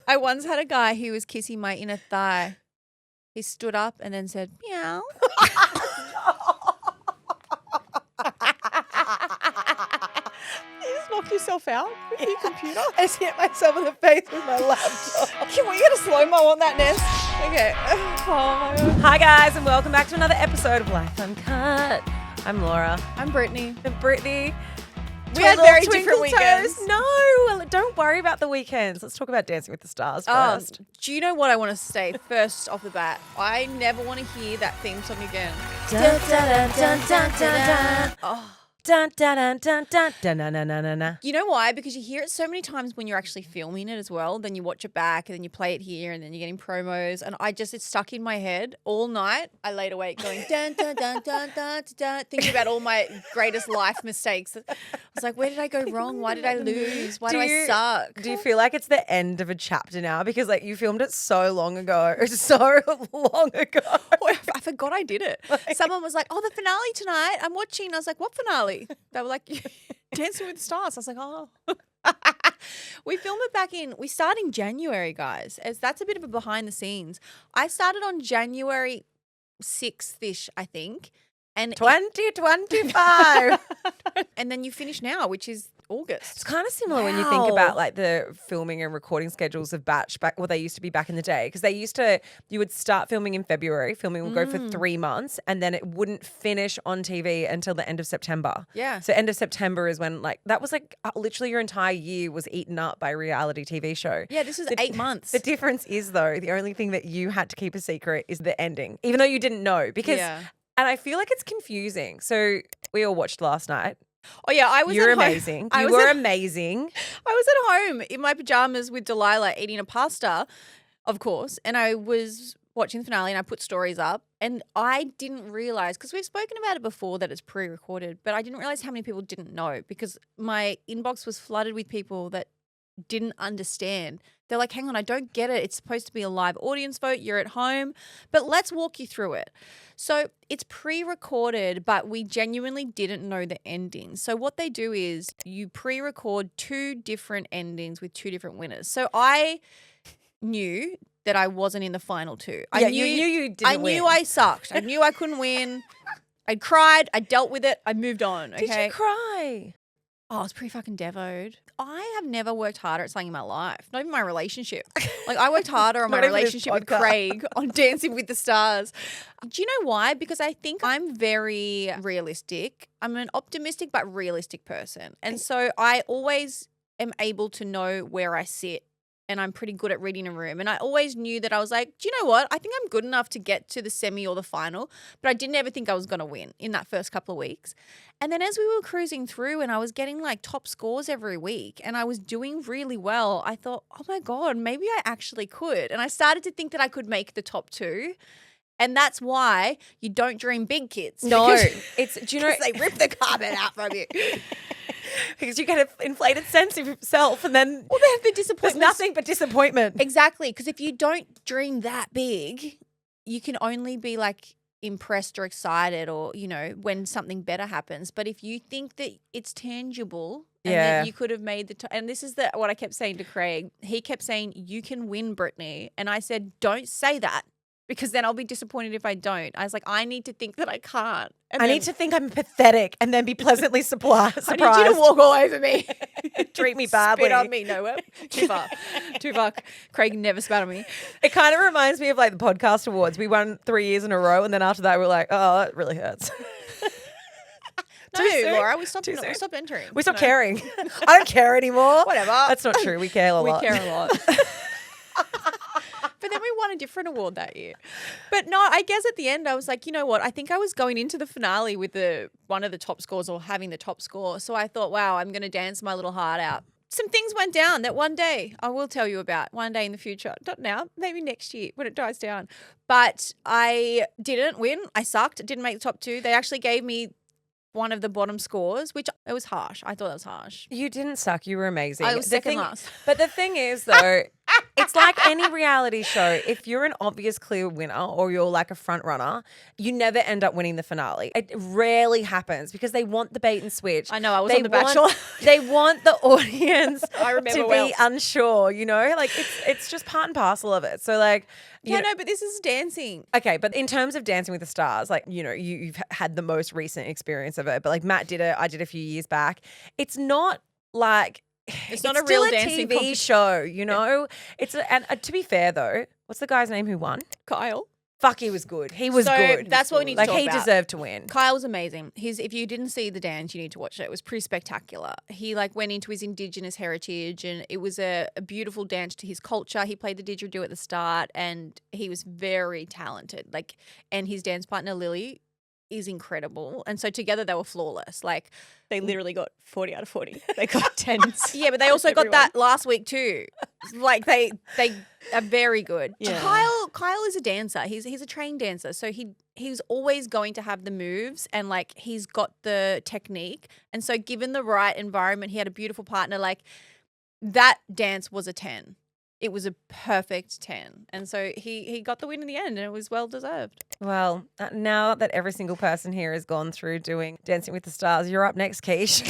I once had a guy who was kissing my inner thigh. He stood up and then said, meow. You just knock yourself out with your computer? I just hit myself in the face with my laptop. Can we get a slow-mo on that, Ness? Okay. Oh, my God. Hi guys, and welcome back to another episode of Life Uncut. I'm Laura. I'm Brittany. And Brittany. We had very different weekends. No, don't worry about the weekends. Let's talk about Dancing with the Stars first. Do you know what I want to say first off the bat? I never want to hear that theme song again. Dun, dun, dun, dun, dun, dun. Oh. Dun, dun, dun, dun, dun, dun, dun, dun, dun, dun. You know why? Because you hear it so many times when you're actually filming it as well. Then you watch it back and then you play it here and then you're getting promos. And it's stuck in my head all night. I laid awake going dun, dun, dun, dun, dun, dun, thinking about all my greatest life mistakes. I was like, where did I go wrong? Why did I lose? Why do I suck? Do you feel like it's the end of a chapter now? Because like you filmed it so long ago. Oh, I forgot I did it. Someone was like, oh, the finale tonight. I'm watching. I was like, what finale? They were like, Dancing with the Stars. I was like, oh. We filmed it we started in January, guys. As that's a bit of a behind the scenes. I started on January 6th-ish, I think. And 2025. And then you finish now, which is August. It's kind of similar when you think about like the filming and recording schedules of Batch back. Well, they used to be back in the day because you would start filming in February. Filming would go for 3 months and then it wouldn't finish on TV until the end of September. Yeah. So end of September is when that was literally your entire year was eaten up by a reality TV show. Yeah, this is 8 months. The difference is though, the only thing that you had to keep a secret is the ending, even though you didn't know because. Yeah. And I feel like it's confusing. So we all watched last night. Oh, yeah. I was You're at home. amazing. You were amazing. I was at home in my pajamas with Delilah eating a pasta, of course. And I was watching the finale and I put stories up. And I didn't realize, because we've spoken about it before that it's pre-recorded, but I didn't realize how many people didn't know because my inbox was flooded with people that didn't understand. They're like, hang on, I don't get it. It's supposed to be a live audience vote. You're at home. But let's walk you through it. So it's pre-recorded, but we genuinely didn't know the ending. So what they do is you pre-record 2 different endings with 2 different winners. So I knew that I wasn't in the final 2. You knew you didn't win. I knew I sucked. I knew I couldn't win. I cried. I dealt with it. I moved on. Okay? Did you cry? Oh, I was pretty fucking devoed. I have never worked harder at something in my life, not even my relationship. Like I worked harder on my relationship with Craig on Dancing with the Stars. Do you know why? Because I think I'm very realistic. I'm an optimistic but realistic person. And so I always am able to know where I sit. And I'm pretty good at reading a room. And I always knew that I was like, do you know what? I think I'm good enough to get to the semi or the final. But I didn't ever think I was going to win in that first couple of weeks. And then as we were cruising through and I was getting like top scores every week and I was doing really well, I thought, oh my God, maybe I actually could. And I started to think that I could make the top 2. And that's why you don't dream big, kids. No. Do you know they rip the carpet out from you. Because you get an inflated sense of yourself and then the disappointment. There's nothing but disappointment. Exactly. Because if you don't dream that big, you can only be like impressed or excited or, you know, when something better happens. But if you think that it's tangible and that you could have made and this is what I kept saying to Craig. He kept saying, you can win, Brittany. And I said, don't say that. Because then I'll be disappointed if I don't. I was like, I need to think that I can't. And I need to think I'm pathetic and then be pleasantly surprised. I need you to walk all over me. Treat me badly. Spit on me. No, too far. Too far. Craig never spat on me. It kind of reminds me of like the podcast awards. We won 3 years in a row and then after that we're like, oh, that really hurts. No, Laura, we stopped entering. We stopped caring. I don't care anymore. Whatever. That's not true. We care a lot. We care a lot. But then we won a different award that year. But no, I guess at the end I was like, you know what? I think I was going into the finale with one of the top scores or having the top score. So I thought, wow, I'm going to dance my little heart out. Some things went down that one day I will tell you about, one day in the future. Not now, maybe next year when it dies down. But I didn't win. I sucked. Didn't make the top 2. They actually gave me one of the bottom scores, which it was harsh. I thought that was harsh. You didn't suck. You were amazing. I was second last. But the thing is, though, It's like any reality show. If you're an obvious clear winner or you're like a front runner, you never end up winning the finale. It rarely happens because they want the bait and switch. I know, I was on The Bachelor. They want the audience I remember to be unsure, you know? Like it's just part and parcel of it. So like no, but this is dancing. Okay, but in terms of Dancing with the Stars, like, you know, you've had the most recent experience of it, but like Matt did it, I did a few years back. It's not like it's not a real dancing TV show, you know? And to be fair though, what's the guy's name who won? Kyle. Fuck, he was good. He was good. That's what we need to talk about. Like, he deserved to win. Kyle was amazing. If you didn't see the dance, you need to watch it. It was pretty spectacular. He like went into his Indigenous heritage, and it was a beautiful dance to his culture. He played the didgeridoo at the start, and he was very talented. Like, and his dance partner Lily is incredible. And so together they were flawless. Like, they literally got 40 out of 40. They got 10s. Yeah, but they also got that last week too. Like they are very good. Yeah. Kyle is a dancer. He's a trained dancer. So he's always going to have the moves, and like he's got the technique. And so given the right environment, he had a beautiful partner. Like, that dance was a 10. It was a perfect 10. And so he got the win in the end, and it was well deserved. Well, now that every single person here has gone through doing Dancing with the Stars, you're up next, Keish.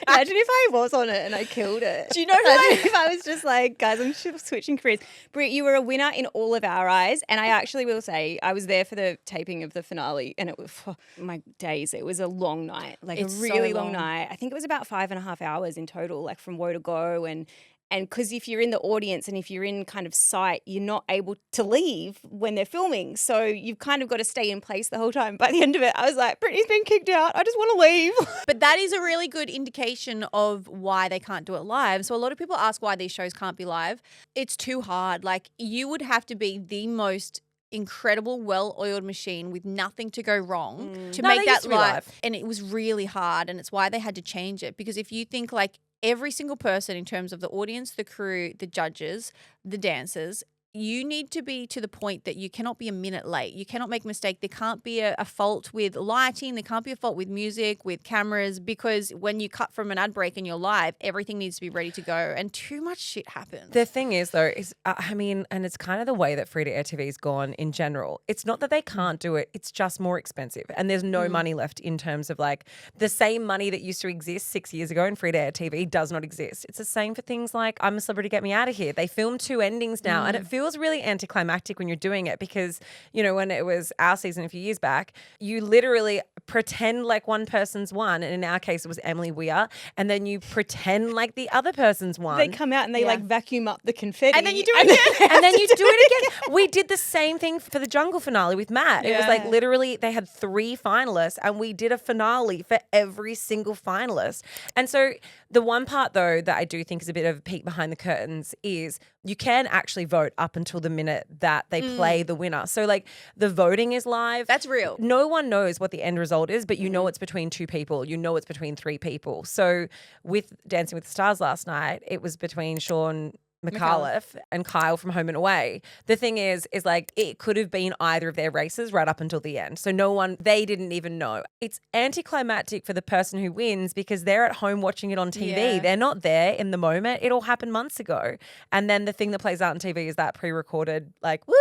Imagine if I was on it and I killed it. Do you know who if I was just like, guys, I'm switching careers. Britt, you were a winner in all of our eyes. And I actually will say I was there for the taping of the finale, and it was, my days, it was a long night, like it's a really so long night. I think it was about 5.5 hours in total, like from woe to go. And because if you're in the audience and if you're in kind of sight, you're not able to leave when they're filming. So you've kind of got to stay in place the whole time. By the end of it, I was like, Brittany's been kicked out. I just want to leave. But that is a really good indication of why they can't do it live. So a lot of people ask why these shows can't be live. It's too hard. Like, you would have to be the most incredible, well-oiled machine with nothing to go wrong to make that live. And it was really hard. And it's why they had to change it. Because if you think like, every single person in terms of the audience, the crew, the judges, the dancers, you need to be to the point that you cannot be a minute late. You cannot make a mistake. There can't be a fault with lighting. There can't be a fault with music, with cameras, because when you cut from an ad break and you're live, everything needs to be ready to go, and too much shit happens. The thing is, though, is and it's kind of the way that free-to-air TV's gone in general. It's not that they can't do it. It's just more expensive, and there's no money left in terms of like the same money that used to exist 6 years ago in free-to-air TV does not exist. It's the same for things like I'm a Celebrity, Get Me Out of Here. They film 2 endings now, and it feels really anticlimactic when you're doing it because, you know, when it was our season a few years back, you literally pretend like one person's won, and in our case it was Emily Weir, and then you pretend like the other person's won. They come out and they like vacuum up the confetti. And then you do it again. And then you do it again. We did the same thing for the Jungle finale with Matt. It was like literally they had 3 finalists and we did a finale for every single finalist. And so the one part though that I do think is a bit of a peek behind the curtains is you can actually vote up until the minute that they play the winner. So like the voting is live. That's real. No one knows what the end result is, but you know it's between 2 people. You know it's between 3 people. So with Dancing with the Stars last night, it was between Sean McAuliffe and Kyle from Home and Away. The thing is like it could have been either of their races right up until the end. So they didn't even know. It's anticlimactic for the person who wins because they're at home watching it on TV. Yeah. They're not there in the moment. It all happened months ago. And then the thing that plays out on TV is that pre-recorded like, woo!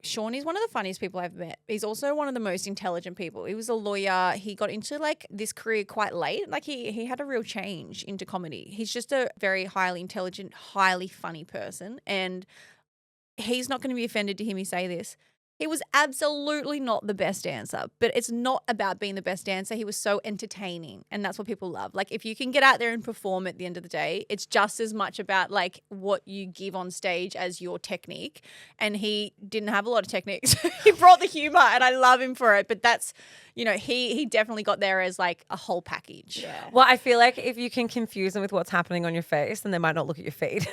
Sean is one of the funniest people I've met. He's also one of the most intelligent people. He was a lawyer. He got into like this career quite late. Like he had a real change into comedy. He's just a very highly intelligent, highly funny person. And he's not going to be offended to hear me say this. He was absolutely not the best dancer, but it's not about being the best dancer. He was so entertaining, and that's what people love. Like if you can get out there and perform at the end of the day, it's just as much about like what you give on stage as your technique. And he didn't have a lot of techniques. He brought the humor, and I love him for it. But that's, you know, he definitely got there as like a whole package. Yeah. Well, I feel like if you can confuse them with what's happening on your face, then they might not look at your feet.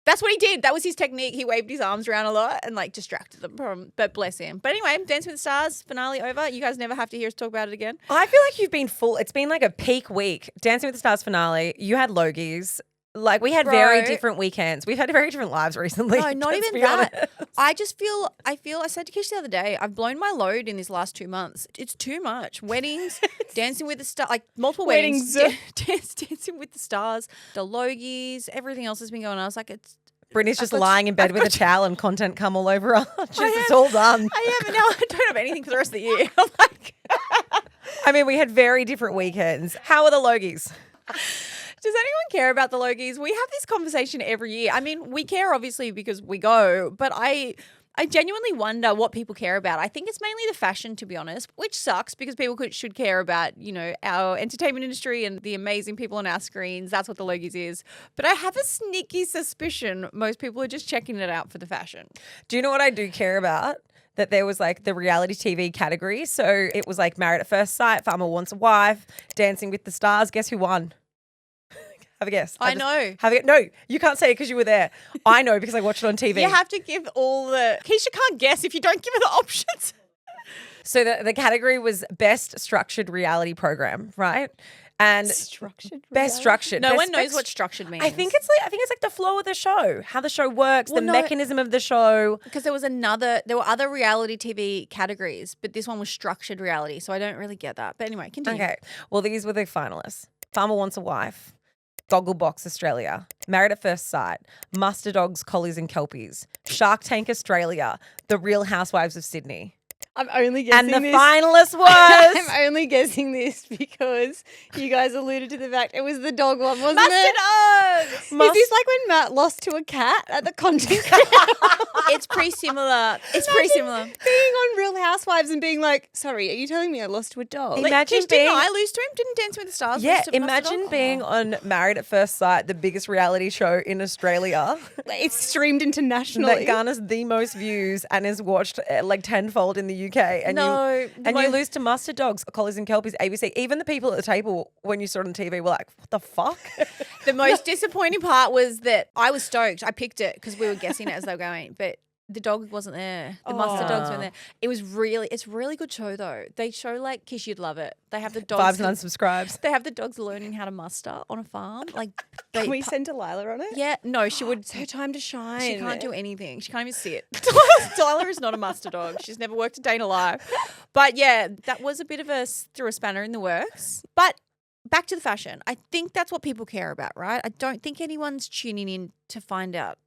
That's what he did. That was his technique. He waved his arms around a lot and like distracted them. But bless him. But anyway, Dancing with the Stars finale over. You guys never have to hear us talk about it again. I feel like you've been full. It's been like a peak week. Dancing with the Stars finale. You had Logies. Like we had very Bro. different weekends. We've had very different lives recently. No, not let's even be that. honest. I said to Kish the other day, I've blown my load in these last 2 months. It's too much. Weddings, Dancing with the Stars, like multiple weddings, Dancing with the Stars, the Logies, everything else has been going on. I was like, it's. Brittany's just got- lying in bed I've with a got- towel and content come all over her. It's am. all done. I am, and now I don't have anything for the rest of the year. I'm like, I mean, we had very different weekends. How are the Logies? does anyone care about the Logies? We have this conversation every year. I mean, we care obviously because we go, but I genuinely wonder what people care about. I think it's mainly the fashion, to be honest, which sucks because people should care about, you know, our entertainment industry and the amazing people on our screens. That's what the Logies is. But I have a sneaky suspicion most people are just checking it out for the fashion. Do you know what I do care about? That there was like the reality TV category. So it was like Married at First Sight, Farmer Wants a Wife, Dancing with the Stars. Guess who won? Have a guess. I know. No, you can't say it because you were there. I know because I watched it on TV. You have to give all the... Keisha can't guess if you don't give her the options. So the category was Best Structured Reality Program, right? And Structured. Best Structured. No Best one knows best- what structured means. I think it's like the flow of the show, how the show works, Well, the no. mechanism of the show. Because there were other reality TV categories, but this one was structured reality, so I don't really get that. But anyway, continue. Okay. Well, these were the finalists. Farmer Wants a Wife, Gogglebox Australia, Married at First Sight, Muster Dogs, Collies and Kelpies, Shark Tank Australia, The Real Housewives of Sydney. I'm only guessing And the this. finalist was I'm only guessing this because you guys alluded to the fact it was the dog one, wasn't it? Dogs! Is this like when Matt lost to a cat at the content? It's pretty similar. It's pretty similar. Being on Real Housewives and being like, sorry, are you telling me I lost to a dog? Like, Imagine Kish, being- didn't I lose to him? Didn't Dance with the Stars Yeah, lose to Muster imagine Dog? being on Married at First Sight, the biggest reality show in Australia. It's streamed That internationally. garners the most views and is watched like tenfold in the UK. And No, you lose to Muster Dogs, Collies and Kelpies, ABC. Even the people at the table when you saw it on TV were like, "What the fuck?" The most disappointing part was that I was stoked. I picked it because we were guessing it as they were going, but the dog wasn't there. The Muster Dogs weren't there. It's a really good show though. They show like Kish, you'd love it. They have the dogs. Vibes and unsubscribes. They have the dogs learning how to muster on a farm. Like they, Can we send Delilah on it? yeah, no, she would. It's her time to shine. She can't do anything. She can't even sit. Delilah is not a muster dog. She's never worked a day in her life. But yeah, that was a bit of threw a spanner in the works. But back to the fashion. I think that's what people care about, right? I don't think anyone's tuning in to find out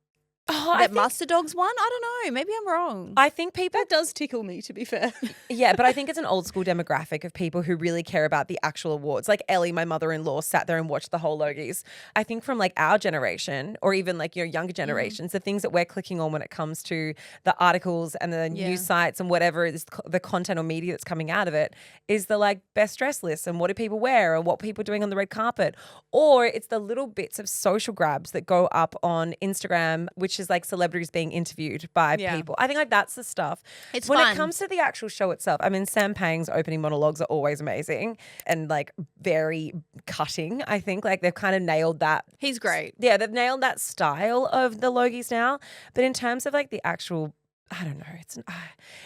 that muster dogs won. I don't know. Maybe I'm wrong. I think people That does tickle me, to be fair. Yeah, but I think it's an old school demographic of people who really care about the actual awards. Like Ellie, my mother-in-law, sat there and watched the whole Logies. I think from like our generation or even like, younger generations, the things that we're clicking on when it comes to the articles and the news sites and whatever is the content or media that's coming out of it is the like best dress lists and what do people wear and what people are doing on the red carpet. Or it's the little bits of social grabs that go up on Instagram, which is like celebrities being interviewed by people. I think like that's the stuff. It's when fun. it comes to the actual show itself, I mean, Sam Pang's opening monologues are always amazing and like very cutting. I think like they've kind of nailed that. He's great. Yeah, they've nailed that style of the Logies now. But in terms of like the actual, I don't know,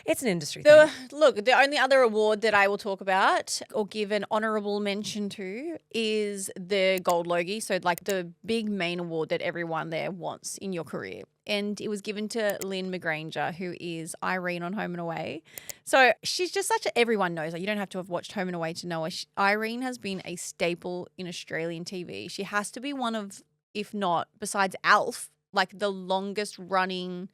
it's an industry thing. Look, the only other award that I will talk about or give an honourable mention to is the Gold Logie. So like the big main award that everyone there wants in your career. And it was given to Lynn McGranger, who is Irene on Home and Away. So she's just everyone knows her. You don't have to have watched Home and Away to know her. Irene has been a staple in Australian TV. She has to be one of, if not, besides Alf, like the longest running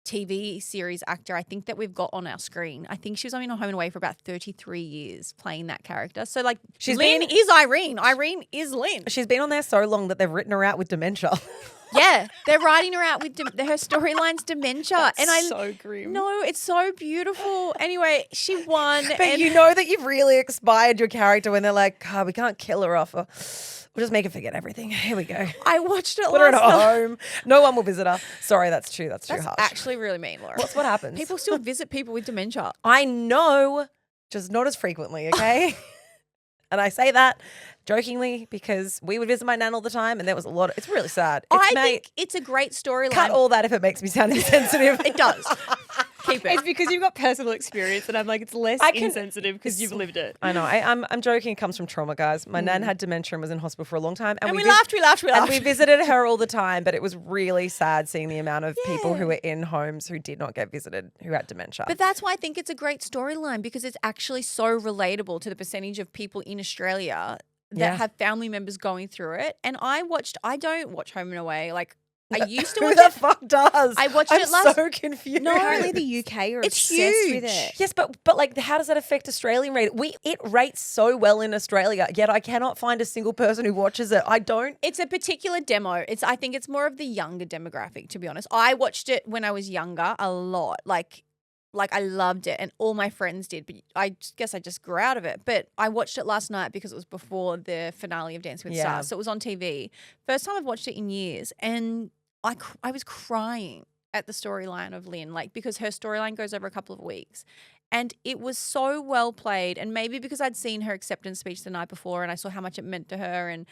TV series actor I think that we've got on our screen. I think she was only on Home and Away for about 33 years playing that character. So like Lynn is Irene. Irene is Lynn. She's been on there so long that they've written her out with dementia. Yeah, they're writing her out with her storyline's dementia. So grim. No, it's so beautiful. Anyway, she won. But you know that you've really expired your character when they're like, oh, we can't kill her off. We'll just make her forget everything. Here we go. I watched it Put her in last a night. home. No one will visit her. Sorry, that's true. That's too That's harsh. actually really mean, Laura. What happens? People still visit people with dementia. I know, just not as frequently, okay? And I say that jokingly because we would visit my nan all the time and there was a lot. It's really sad. I think it's a great storyline. Cut all that if it makes me sound insensitive. It does. Keep it. It's because you've got personal experience, and I'm like, it's less insensitive because you've lived it. I know. I'm joking. It comes from trauma, guys. My nan had dementia and was in hospital for a long time. And we laughed. And we visited her all the time, but it was really sad seeing the amount of people who were in homes who did not get visited who had dementia. But that's why I think it's a great storyline, because it's actually so relatable to the percentage of people in Australia that have family members going through it. And I don't watch Home and Away. Like, I used to watch Who the it. fuck does? I watched I'm it last. so confused. No. Apparently the UK are It's obsessed huge. with it. Yes, but like, how does that affect Australian rating? It rates so well in Australia, yet I cannot find a single person who watches it. I don't. It's a particular demo. I think it's more of the younger demographic, to be honest. I watched it when I was younger a lot. Like I loved it, and all my friends did, but I guess I just grew out of it. But I watched it last night because it was before the finale of Dancing with the Stars, so it was on TV. First time I've watched it in years, and I was crying at the storyline of Lynn, like, because her storyline goes over a couple of weeks. And it was so well played, and maybe because I'd seen her acceptance speech the night before and I saw how much it meant to her, and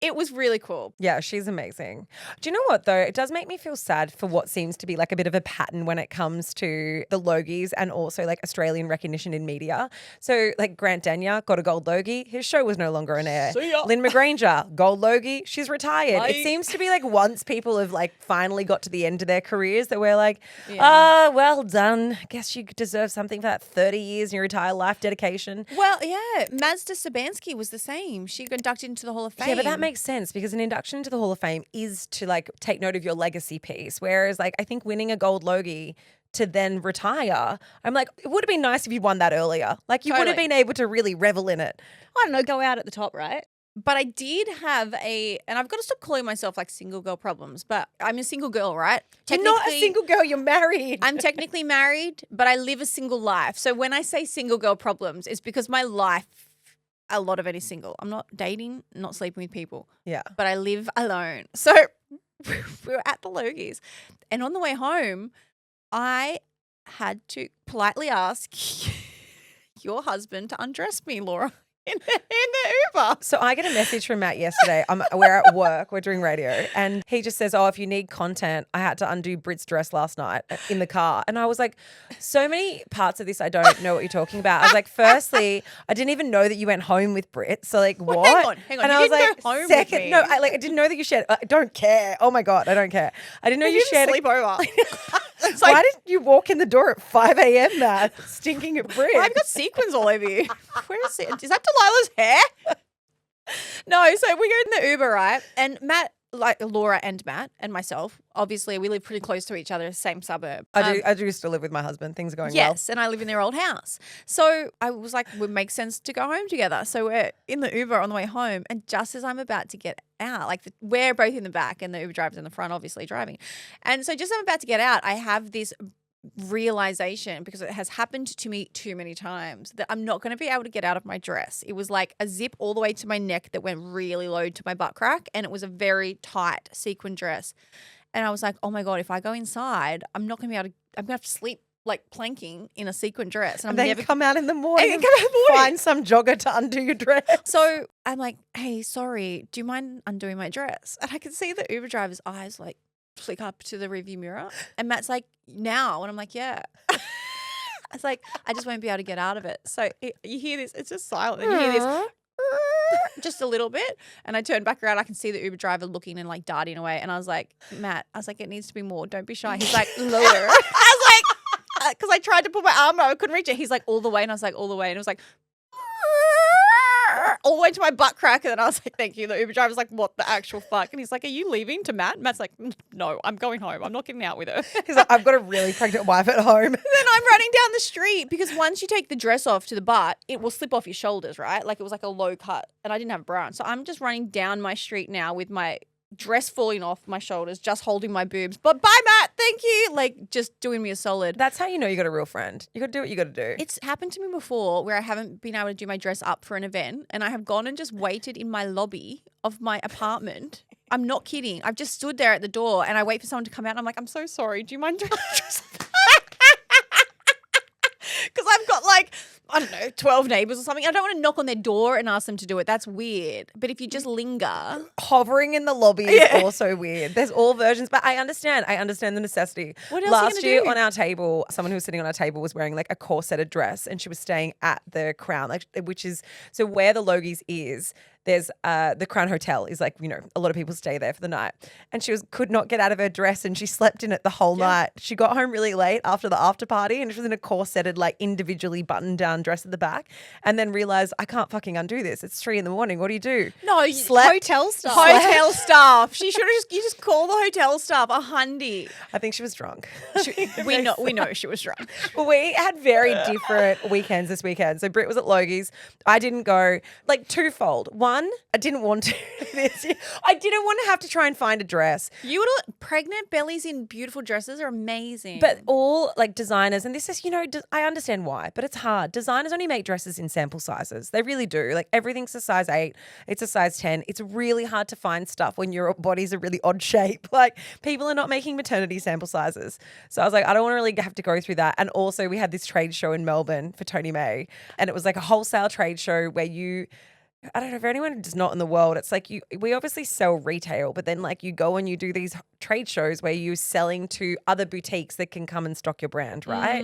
it was really cool. Yeah, she's amazing. Do you know what, though? It does make me feel sad for what seems to be like a bit of a pattern when it comes to the Logies and also like Australian recognition in media. So like Grant Denyer got a gold Logie. His show was no longer on air. See ya. Lynn McGranger, gold Logie. She's retired. Bye. It seems to be like once people have like finally got to the end of their careers that we're like, well done. Guess you deserve something for that 30 years in your entire life dedication. Well, yeah, Mazda Sabansky was the same. She got inducted into the Hall of Fame. Yeah, but that makes sense because an induction into the Hall of Fame is to like take note of your legacy piece. Whereas like I think winning a gold Logie to then retire, I'm like, it would have been nice if you won that earlier. Like you would have been able to really revel in it. I don't know, go out at the top, right? But I did have and I've got to stop calling myself like single girl problems, but I'm a single girl, right? You're not a single girl, you're married. I'm technically married, but I live a single life. So when I say single girl problems, it's because my life, a lot of it is single. I'm not dating, not sleeping with people. Yeah. But I live alone. So we were at the Logies, and on the way home, I had to politely ask your husband to undress me, Laura, in the Uber. So I get a message from Matt yesterday. We're at work, we're doing radio, and he just says, if you need content, I had to undo Britt's dress last night in the car. And I was like, so many parts of this I don't know what you're talking about. I was like, firstly, I didn't even know that you went home with Britt. So like, what? Hang on. And You I was didn't like, go home second, with me. no, I didn't know that you shared. I don't care. Oh my God, I don't care. I didn't know you shared. sleep over. It's Why like, didn't you walk in the door at 5 a.m., Matt, stinking at Britt? I've got sequins all over you. Where is it? Is that Delilah's hair? No, so we go in the Uber, right? And Matt, like Laura and Matt and myself, obviously we live pretty close to each other, same suburb. I do still live with my husband. Things are going well. Yes, and I live in their old house. So I was like, it would make sense to go home together. So we're in the Uber on the way home, and just as I'm about to get out, like we're both in the back and the Uber driver's in the front, obviously driving. And so just as I'm about to get out, I have this realization, because it has happened to me too many times, that I'm not going to be able to get out of my dress. It was like a zip all the way to my neck that went really low to my butt crack, and it was a very tight sequin dress. And I was like, oh my God, if I go inside, I'm not going to be able to, I'm going to have to sleep like planking in a sequin dress. And I'm then never come out in the morning and come out in the morning. find some jogger to undo your dress. So I'm like, hey, sorry, do you mind undoing my dress? And I could see the Uber driver's eyes like flick up to the rearview mirror. And Matt's like, now? And I'm like, yeah. It's like, I just won't be able to get out of it. So you hear this, it's just silent. And you hear this just a little bit. And I turn back around, I can see the Uber driver looking and like darting away. And I was like, Matt, it needs to be more. Don't be shy. He's like, lower. I was like, because I tried to put my arm out, I couldn't reach it. He's like, all the way. And I was like, all the way. And it was like, all the way to my butt crack. And then I was like, thank you. The Uber driver's like, what the actual fuck? And he's like, are you leaving to Matt? Matt's like, no, I'm going home. I'm not getting out with her. He's like, I've got a really pregnant wife at home. Then I'm running down the street, because once you take the dress off to the butt, it will slip off your shoulders, right? Like it was like a low cut, and I didn't have a bra on. So I'm just running down my street now with my dress falling off my shoulders, just holding my boobs. But bye, Matt. Thank you. Like just doing me a solid. That's how you know you got a real friend. You got to do what you got to do. It's happened to me before where I haven't been able to do my dress up for an event, and I have gone and just waited in my lobby of my apartment. I'm not kidding. I've just stood there at the door and I wait for someone to come out and I'm like, I'm so sorry. Do you mind doing my dress? Because I've got like, I don't know, 12 neighbours or something. I don't want to knock on their door and ask them to do it. That's weird. But if you just linger. Hovering in the lobby is also weird. There's all versions, but I understand. I understand the necessity. What else Last are you year gonna do? on our table, someone who was sitting on our table was wearing like a corseted dress and she was staying at the Crown, like which is so where the Logies is. There's the Crown Hotel is like, you know, a lot of people stay there for the night. And she could not get out of her dress and she slept in it the whole night. She got home really late after the after party and she was in a corseted, like individually buttoned down dress at the back and then realized, I can't fucking undo this. It's 3 a.m. What do you do? No, Slept. Hotel staff. Hotel staff. She should have you just call the hotel staff a hundy. I think she was drunk. We know she was drunk. We had very different weekends this weekend. So Britt was at Logies. I didn't go, like twofold. One, I didn't want to. I didn't want to have to try and find a dress. You would pregnant bellies in beautiful dresses are amazing. But all like designers, and this is, you know, I understand why, but it's hard. Designers only make dresses in sample sizes. They really do. Like everything's a size 8, it's a size 10. It's really hard to find stuff when your body's a really odd shape. Like people are not making maternity sample sizes. So I was like, I don't want to really have to go through that. And also we had this trade show in Melbourne for Tony May, and it was like a wholesale trade show where I don't know, for anyone who's not in the world, it's like we obviously sell retail, but then like you go and you do these trade shows where you're selling to other boutiques that can come and stock your brand, right?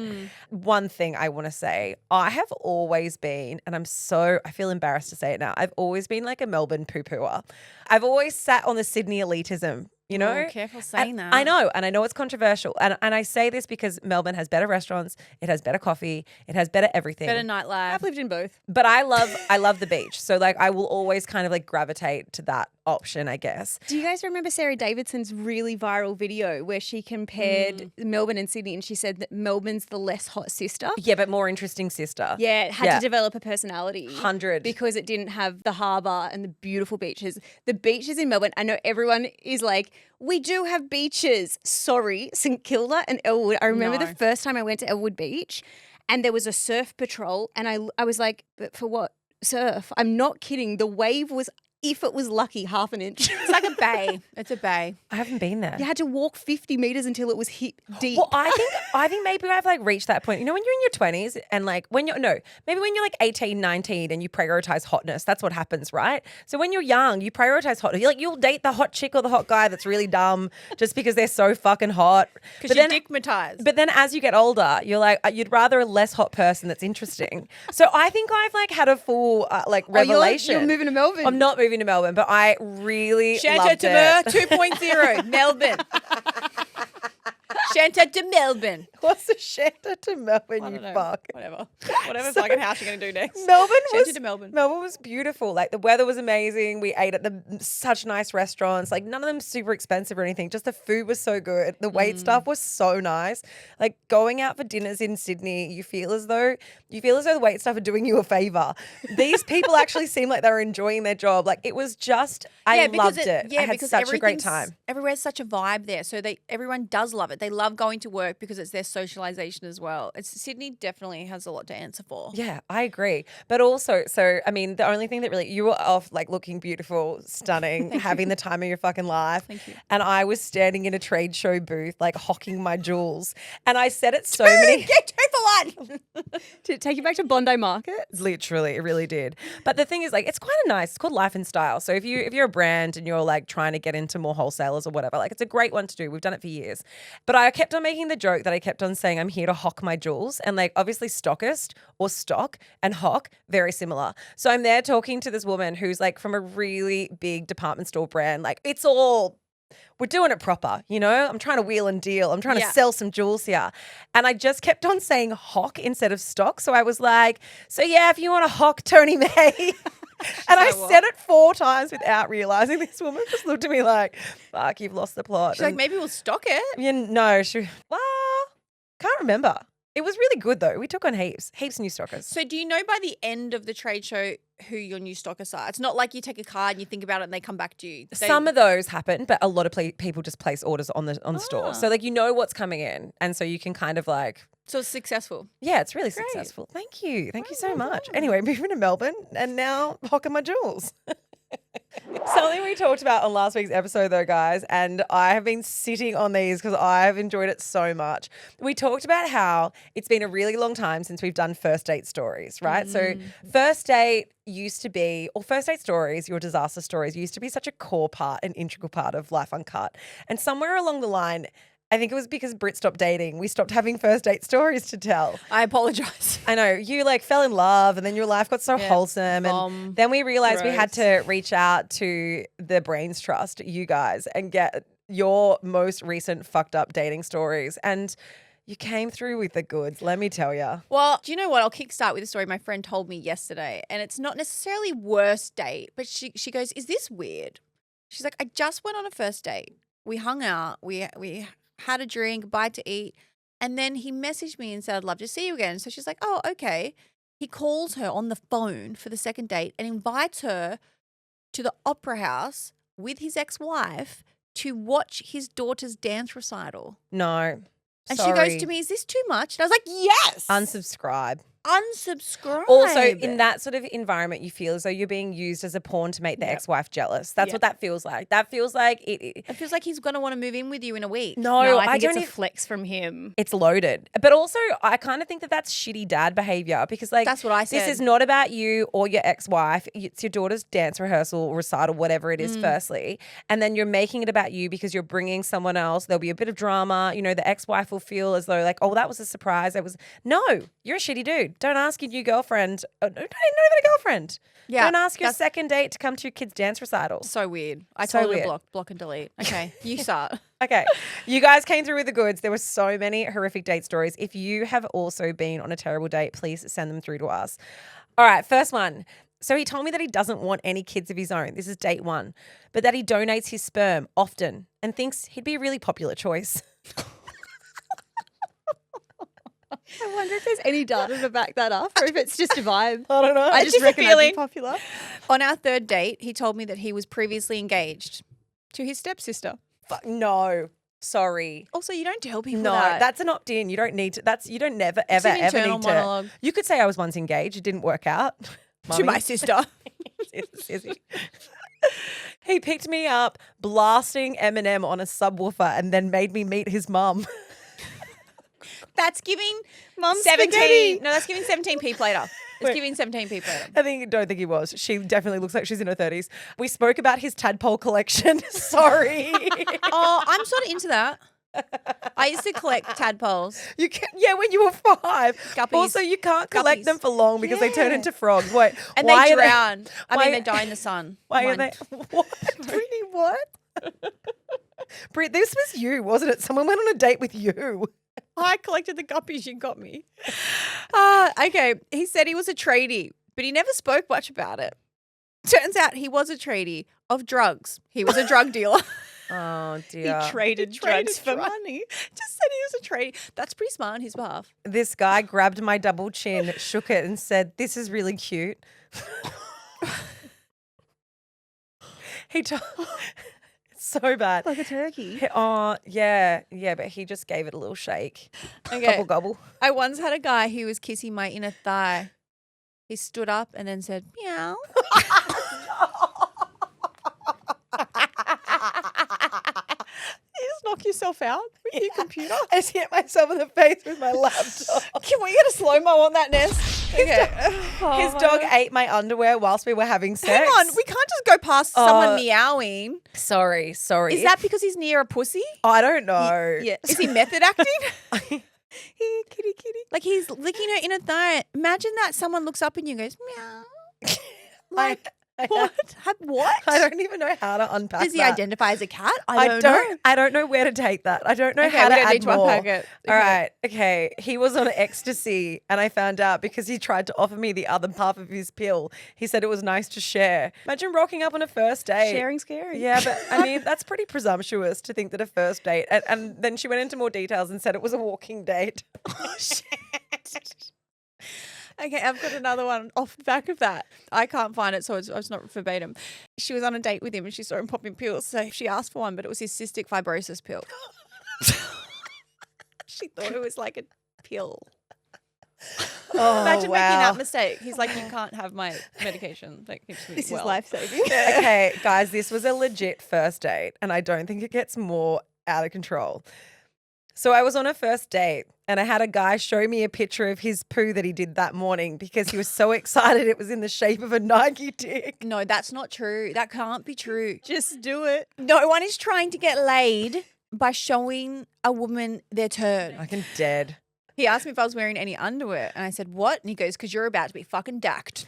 One thing I want to say, I have always been, and I feel embarrassed to say it now, I've always been like a Melbourne poo-pooer. I've always sat on the Sydney elitism. You know, careful saying that. I know, and I know it's controversial, and I say this because Melbourne has better restaurants, it has better coffee, it has better everything, Better nightlife. I've lived in both. But I love the beach, so like I will always kind of like gravitate to that option, I guess. Do you guys remember Sarah Davidson's really viral video where she compared Melbourne and Sydney and she said that Melbourne's the less hot sister? Yeah, but more interesting sister. Yeah, it had to develop a personality. 100. Because it didn't have the harbour and the beautiful beaches. The beaches in Melbourne, I know everyone is like, we do have beaches. Sorry, St Kilda and Elwood. I remember the first time I went to Elwood Beach and there was a surf patrol and I was like, but for what? Surf? I'm not kidding. The wave was, if it was lucky, half an inch. It's like a bay. It's a bay. I haven't been there. You had to walk 50 metres until it was hip deep. Well, I think maybe I've like reached that point. You know, when you're in your 20s and like maybe when you're like 18, 19 and you prioritize hotness, that's what happens, right? So when you're young, you prioritize hotness. You'll date the hot chick or the hot guy that's really dumb just because they're so fucking hot. Because you're dickmatized. But then as you get older, you're like, you'd rather a less hot person that's interesting. So I think I've like had a full revelation. You're moving to Melbourne. I'm not moving to Melbourne, but I really loved it. Shanta 2.0, Melbourne. Shanta to Melbourne. What's a Shanta to Melbourne, you fuck? Whatever fucking house you're going to do next. Melbourne was beautiful. Like the weather was amazing. We ate at such nice restaurants. Like none of them super expensive or anything. Just the food was so good. The wait staff was so nice. Like going out for dinners in Sydney, you feel as though the wait staff are doing you a favor. These people actually seem like they were enjoying their job. Like it was just, I loved it. Yeah, I had because such a great time. Everywhere's such a vibe there. So everyone does love it. They love going to work because it's their socialization as well. Sydney definitely has a lot to answer for. Yeah, I agree. But also, I mean, the only thing that really, you were off like looking beautiful, stunning, having the time of your fucking life. Thank you. And I was standing in a trade show booth, like hawking my jewels. And I said it so many. Get 2 for 1. Did it take you back to Bondi Market? Literally, it really did. But the thing is, like, it's quite it's called Life and Style. So if you're a brand and you're like trying to get into more wholesalers or whatever, like it's a great one to do. We've done it for years. But I kept on making the joke that I kept on saying I'm here to hawk my jewels, and like obviously stockist or stock and hawk very similar. So I'm there talking to this woman who's like from a really big department store brand. Like we're doing it proper, you know? I'm trying to wheel and deal. I'm trying to sell some jewels here. And I just kept on saying hawk instead of stock. So I was like, so yeah, if you want to hawk Tony May. And I said it 4 times without realizing. This woman just looked at me like, fuck, you've lost the plot. She's like, maybe we'll stock it. Yeah, no, can't remember. It was really good though. We took on heaps new stockers. So do you know by the end of the trade show who your new stockers are? It's not like you take a card and you think about it and they come back to you. Some of those happen, but a lot of people just place orders on the store. So like you know what's coming in, and so you can kind of like. So it's successful. Yeah, it's really successful. Thank you so much. Anyway, moving to Melbourne and now hawking my jewels. Something we talked about on last week's episode though, guys, and I have been sitting on these because I've enjoyed it so much. We talked about how it's been a really long time since we've done first date stories, right? So first date used to be, or first date stories, your disaster stories used to be such a core part, an integral part of Life Uncut. And somewhere along the line, I think it was because Britt stopped dating. We stopped having first date stories to tell. I apologize. I know. You like fell in love and then your life got so wholesome. And then we realized we had to reach out to the Brains Trust, you guys, and get your most recent fucked up dating stories. And you came through with the goods, let me tell you. Well, do you know what? I'll kickstart with a story my friend told me yesterday. And it's not necessarily worst date, but she goes, is this weird? She's like, I just went on a first date. We hung out. We had a drink, bite to eat. And then he messaged me and said, I'd love to see you again. So she's like, oh, okay. He calls her on the phone for the second date and invites her to the opera house with his ex-wife to watch his daughter's dance recital. No. And she goes to me, is this too much? And I was like, yes. Unsubscribe. Unsubscribe. Also, in that sort of environment, you feel as though you're being used as a pawn to make the ex-wife jealous. That's what that feels like. That feels like it feels like he's going to want to move in with you in a week. No, I think it's a flex from him. It's loaded. But also, I kind of think that that's shitty dad behavior because, like, that's what I said. This is not about you or your ex-wife. It's your daughter's dance rehearsal, recital, whatever it is, firstly. And then you're making it about you because you're bringing someone else. There'll be a bit of drama. You know, the ex-wife will feel as though, like, oh, that was a surprise. No, you're a shitty dude. Don't ask your new girlfriend, not even a girlfriend. Yeah, don't ask your second date to come to your kid's dance recital. So weird. I told her to block and delete. Okay, you start. Okay, you guys came through with the goods. There were so many horrific date stories. If you have also been on a terrible date, please send them through to us. All right, first one. So he told me that he doesn't want any kids of his own. This is date one. But that he donates his sperm often and thinks he'd be a really popular choice. I wonder if there's any data to back that up or if it's just a vibe. I don't know. I just reckon I'd be popular. On our third date, he told me that he was previously engaged to his stepsister. No. Sorry. Also, you don't tell people that. No, that's an opt-in. You don't need to. You don't never, ever need monologue. to. You could say I was once engaged. It didn't work out. To my sister. He picked me up blasting Eminem on a subwoofer and then made me meet his mum. That's giving Mum 17. Spaghetti. No, that's giving 17p plater. It's giving 17p plater. I don't think he was. She definitely looks like she's in her 30s. We spoke about his tadpole collection. Sorry. Oh, I'm sort of into that. I used to collect tadpoles. You can, when you were 5. Guppies. Also, you can't collect them for long because they turn into frogs. Wait, and they drown. They die in the sun. Why are they? What? Brittany, what? Britt, this was you, wasn't it? Someone went on a date with you. I collected the guppies you got me. Okay. He said he was a tradie, but he never spoke much about it. Turns out he was a tradie of drugs. He was a drug dealer. Oh, dear. He traded drugs for money. Just said he was a tradie. That's pretty smart on his behalf. This guy grabbed my double chin, shook it and said, this is really cute. He told... So bad. Like a turkey. Yeah, but he just gave it a little shake. Okay. Gobble, gobble. I once had a guy who was kissing my inner thigh. He stood up and then said, meow. You just knock yourself out with your computer? I just hit myself in the face with my laptop. Can we get a slow-mo on that, Ness? Okay. His dog ate my underwear whilst we were having sex. Hang on, we can't just go past someone meowing. Sorry. Is that because he's near a pussy? I don't know. Yeah. Is he method acting? Here, kitty. Like he's licking her inner thigh. Imagine that someone looks up and you goes, meow. Like, what? What? I don't even know how to unpack Does he that. identify as a cat? I don't know. I don't know where to take that. I don't know how to add more. Unpack it. All right. Okay. He was on ecstasy and I found out because he tried to offer me the other half of his pill. He said it was nice to share. Imagine rocking up on a first date. Sharing's scary. Yeah, but I mean, that's pretty presumptuous to think that a first date. And then she went into more details and said it was a walking date. Oh, shit. Okay, I've got another one off the back of that. I can't find it, so it's not verbatim. She was on a date with him and she saw him popping pills, so she asked for one, but it was his cystic fibrosis pill. She thought it was like a pill. Imagine making wow. that mistake. He's like, you can't have my medication. That keeps me This well. is life-saving. Okay, guys, this was a legit first date, and I don't think it gets more out of control. So I was on a first date, and I had a guy show me a picture of his poo that he did that morning because he was so excited it was in the shape of a Nike dick. No, that's not true. That can't be true. Just do it. No one is trying to get laid by showing a woman their turd. Fucking dead. He asked me if I was wearing any underwear, and I said, what? And he goes, because you're about to be fucking dacked.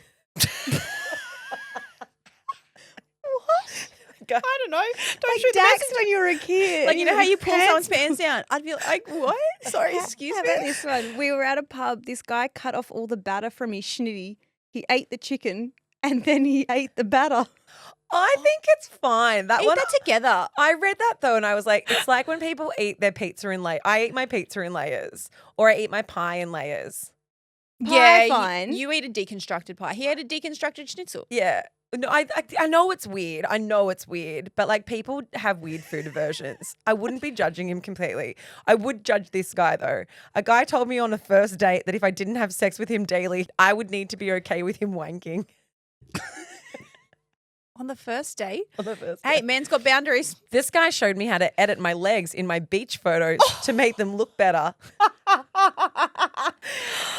I don't know. Don't shoot the Dax messenger. when you were a kid. Like, you know how you pull Pants- someone's pants down? I'd be like, what? Sorry, excuse How me. about this one? We were at a pub. This guy cut off all the batter from his schnitty. He ate the chicken and then he ate the batter. I think it's fine. That Eat one, that together. I read that though, and I was like, it's like when people eat their pizza in layers. I eat my pizza in layers, or I eat my pie in layers. Pie, Yeah, fine. you eat a deconstructed pie. He ate a deconstructed schnitzel. Yeah. No, I know it's weird. I know it's weird, but like people have weird food aversions. I wouldn't be judging him completely. I would judge this guy though. A guy told me on a first date that if I didn't have sex with him daily, I would need to be okay with him wanking. On the first date? On the first Hey, date. man's got boundaries. This guy showed me how to edit my legs in my beach photos to make them look better.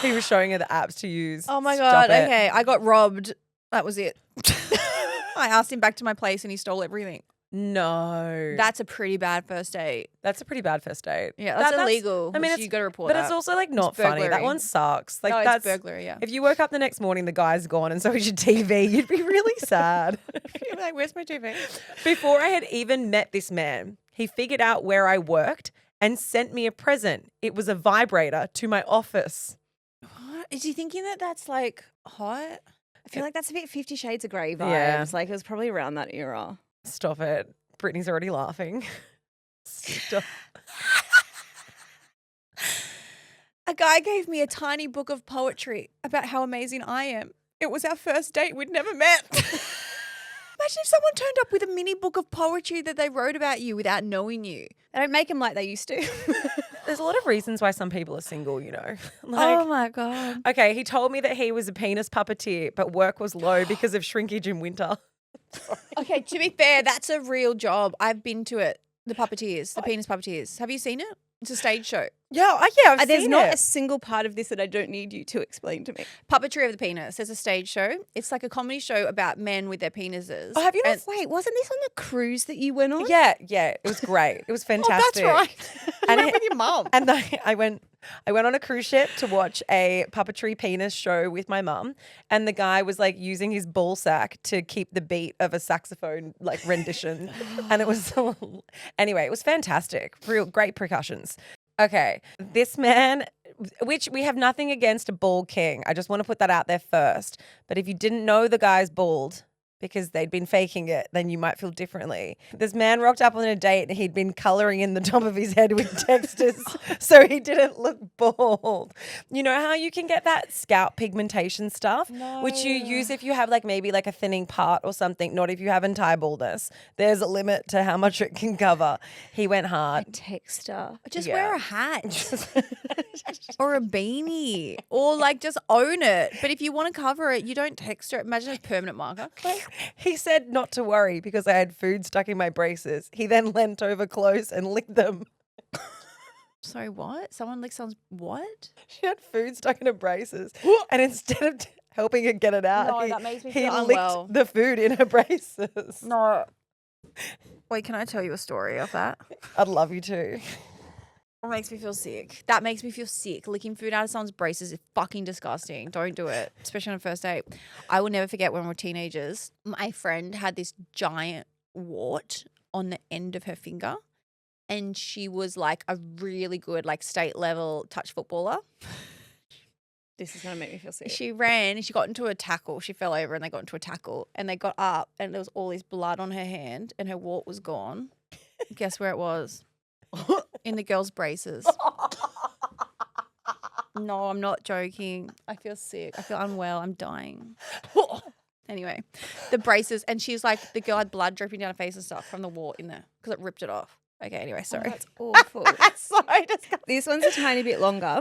He was showing her the apps to use. Oh my Stop God. it. Okay. I got robbed. That was it. I asked him back to my place and he stole everything. No. That's a pretty bad first date. That's a pretty bad first date. Yeah, that's That- illegal. I mean, which it's, you got to report but that. it's also like not funny. That burglary. one sucks. Like No, it's that's burglary, yeah. If you woke up the next morning, the guy's gone, and so is your TV. You'd be really sad. You're like, where's my TV? Before I had even met this man, he figured out where I worked and sent me a present. It was a vibrator to my office. What? Is he thinking that that's like hot? I feel like that's a bit 50 Shades of Grey vibes. Yeah. Like it was probably around that era. Stop it. Brittany's already laughing. Stop. A guy gave me a tiny book of poetry about how amazing I am. It was our first date. We'd never met. Imagine if someone turned up with a mini book of poetry that they wrote about you without knowing you. They don't make them like they used to. There's a lot of reasons why some people are single, you know. Like, Oh my God. okay, he told me that he was a penis puppeteer, but work was low because of shrinkage in winter. Okay, to be fair, that's a real job. I've been to it. The puppeteers, the penis puppeteers. Have you seen it? It's a stage show. Yeah, I've There's seen not it. a single part of this that I don't need you to explain to me. Puppetry of the penis. There's a stage show. It's like a comedy show about men with their penises. Oh, have you not? And- Wait, wasn't this on the cruise that you went on? Yeah, it was great. It was Oh, fantastic. that's right. And And with your mum. And I went on a cruise ship to watch a puppetry penis show with my mum, and the guy was like using his ball sack to keep the beat of a saxophone like rendition, and it was anyway, it was fantastic, real great percussions. Okay, this man, which we have nothing against a bald king. I just want to put that out there first. But if you didn't know the guy's bald because they'd been faking it, then you might feel differently. This man rocked up on a date and he'd been colouring in the top of his head with textures so he didn't look bald. You know how you can get that scalp pigmentation stuff, which you use if you have like maybe like a thinning part or something, not if you have entire baldness. There's a limit to how much it can cover. He went hard. Texter. Just Yeah. wear a hat or a beanie or like just own it. But if you want to cover it, you don't texture it. Imagine it's permanent marker. He said not to worry because I had food stuck in my braces. He then leant over close and licked them. Sorry, what? Someone licked someone's what? She had food stuck in her braces. And instead of helping her get it out, No, that makes me he feel licked unwell. the food in her braces. No. Wait, can I tell you a story of that? I'd love you to. It makes me feel sick. That makes me feel sick. Licking food out of someone's braces is fucking disgusting. Don't do it, especially on a first date. I will never forget when we were teenagers. My friend had this giant wart on the end of her finger, and she was like a really good, like state level touch footballer. This is going to make me feel sick. She ran and she got into a tackle. She fell over and they got into a tackle and they got up and there was all this blood on her hand and her wart was gone. Guess where it was? In the girl's braces. No, I'm not joking. I feel sick. I feel unwell. I'm dying. Anyway, the braces, and she's like, the girl had blood dripping down her face and stuff from the wart in there because it ripped it off. Okay, anyway, sorry. That's awful. Sorry, disgusting. This one's a tiny bit longer.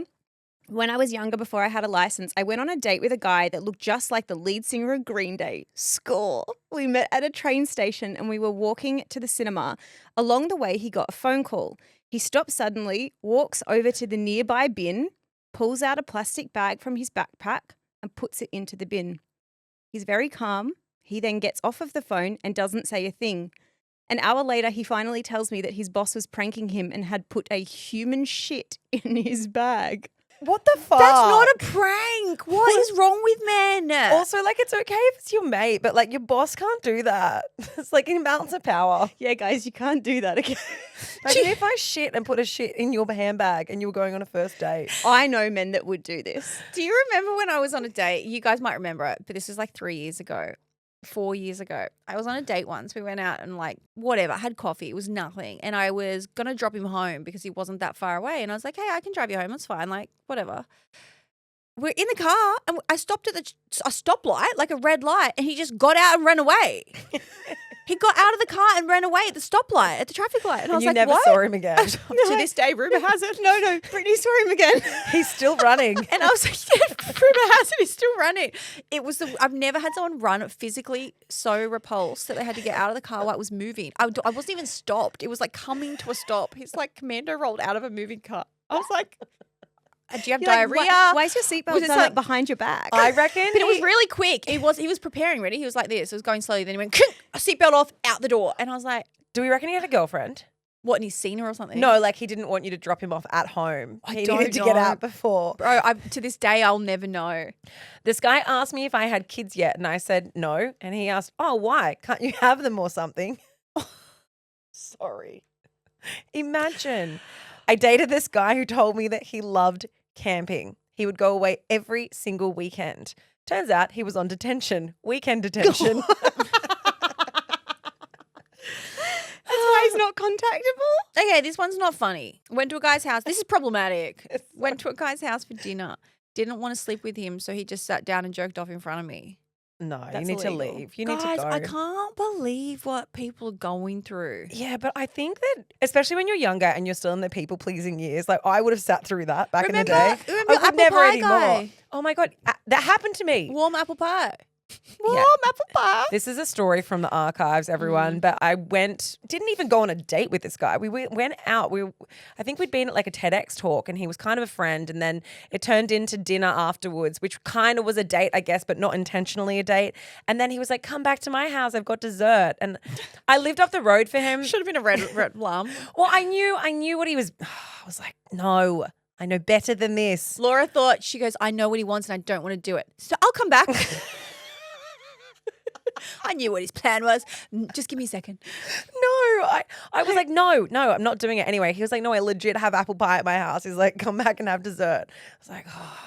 When I was younger, before I had a license, I went on a date with a guy that looked just like the lead singer of Green Day. Score. We met at a train station and we were walking to the cinema. Along the way, he got a phone call. He stopped suddenly, walks over to the nearby bin, pulls out a plastic bag from his backpack and puts it into the bin. He's very calm. He then gets off of the phone and doesn't say a thing. An hour later, he finally tells me that his boss was pranking him and had put a human shit in his bag. What the fuck? That's not a prank. What is wrong with men? Also, like, it's okay if it's your mate, but like your boss can't do that. It's like amounts of power. Yeah, guys, you can't do that again. Imagine if I shit and put a shit in your handbag and you were going on a first date. I know men that would do this. Do you remember when I was on a date? You guys might remember it, but this was like 3 years ago. 4 years ago. I was on a date once. We went out and like whatever, had coffee. It was nothing. And I was going to drop him home because he wasn't that far away. And I was like, hey, I can drive you home. It's fine. Like whatever. We're in the car and I stopped at a stoplight, like a red light, and he just got out and ran away. He got out of the car and ran away at the stoplight, at the traffic light. And I was you like, never what? saw him again. To this day, rumour has it. No, Brittany saw him again. He's still running. And I was like, yeah, rumour has it, he's still running. It was I've never had someone run physically so repulsed that they had to get out of the car while it was moving. I wasn't even stopped. It was like coming to a stop. He's like commando rolled out of a moving car. I was like, do you have diarrhea? Why is your seatbelt Was it done like- up behind your back? I reckon. But it was really quick. He was preparing, ready. He was like this. It was going slowly. Then he went, seatbelt off, out the door. And I was like, Do we reckon he had a girlfriend? what, and he's seen her or something? No, like he didn't want you to drop him off at home. He don't needed to get know. out before. Bro, to this day, I'll never know. This guy asked me if I had kids yet, and I said no. And he asked, oh, why? Can't you have them or something? Sorry. Imagine. I dated this guy who told me that he loved camping. He would go away every single weekend. Turns out he was on detention, weekend detention. That's why he's not contactable. Okay, this one's not funny. Went to a guy's house. This is problematic. Went to a guy's house for dinner. Didn't want to sleep with him, so he just sat down and jerked off in front of me. No, you That's need to illegal. leave. You Guys, need to go. I can't believe what people are going through. Yeah, but I think that, especially when you're younger and you're still in the people pleasing years, like I would have sat through that back in the day. Remember I would apple never pie anymore. guy? Oh my God, that happened to me. Warm apple pie. Warm Yeah. apple pie. This is a story from the archives, everyone. But I didn't even go on a date with this guy. We went out. I think we'd been at like a TEDx talk and he was kind of a friend. And then it turned into dinner afterwards, which kind of was a date, I guess, but not intentionally a date. And then he was like, come back to my house. I've got dessert. And I lived up the road for him. Should have been a red plum. Well, I knew what he was. I was like, no, I know better than this. Laura thought, she goes, I know what he wants and I don't want to do it. So I'll come back. I knew what his plan was. Just give me a second. No, I was like, no, I'm not doing it anyway. He was like, no, I legit have apple pie at my house. He's like, come back and have dessert. I was like, oh,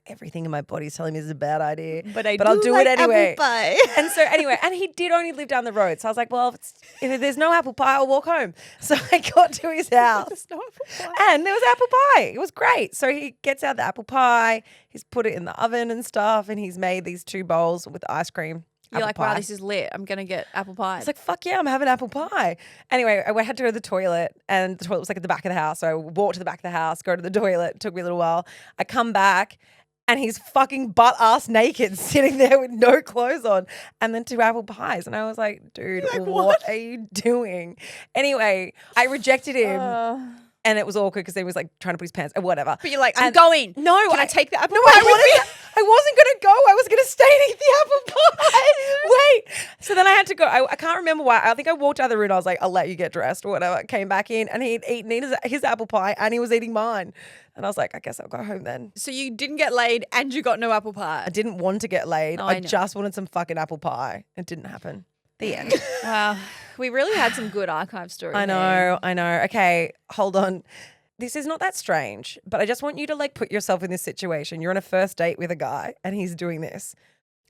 everything in my body's telling me this is a bad idea. But I'll do like it anyway. apple pie. And so anyway, and he did only live down the road. So I was like, well, if there's no apple pie, I'll walk home. So I got to his house. There's no apple pie. And there was apple pie. It was great. So he gets out the apple pie. He's put it in the oven and stuff. And he's made these 2 bowls with ice cream. You're apple like, pie. wow, this is lit. I'm going to get apple pie. It's like, fuck yeah, I'm having apple pie. Anyway, I had to go to the toilet and the toilet was like at the back of the house. So I walked to the back of the house, go to the toilet. It took me a little while. I come back and he's fucking butt ass naked sitting there with no clothes on and then 2 apple pies. And I was like, dude, what are you doing? Anyway, I rejected him. And it was awkward because he was like trying to put his pants or whatever. But you're like, I'm And- going. No, Can I take the apple no, pie with me? I wasn't going to go. I was going to stay and eat the apple pie. Wait. So then I had to go. I can't remember why. I think I walked out of the room. I was like, I'll let you get dressed or whatever. Came back in and he'd eaten his apple pie and he was eating mine. And I was like, I guess I'll go home then. So you didn't get laid and you got no apple pie. I didn't want to get laid. Oh, I I know. just wanted some fucking apple pie. It didn't happen. The end. Wow. We really had some good archive stories. I know. Okay, hold on. This is not that strange, but I just want you to like put yourself in this situation. You're on a first date with a guy and he's doing this.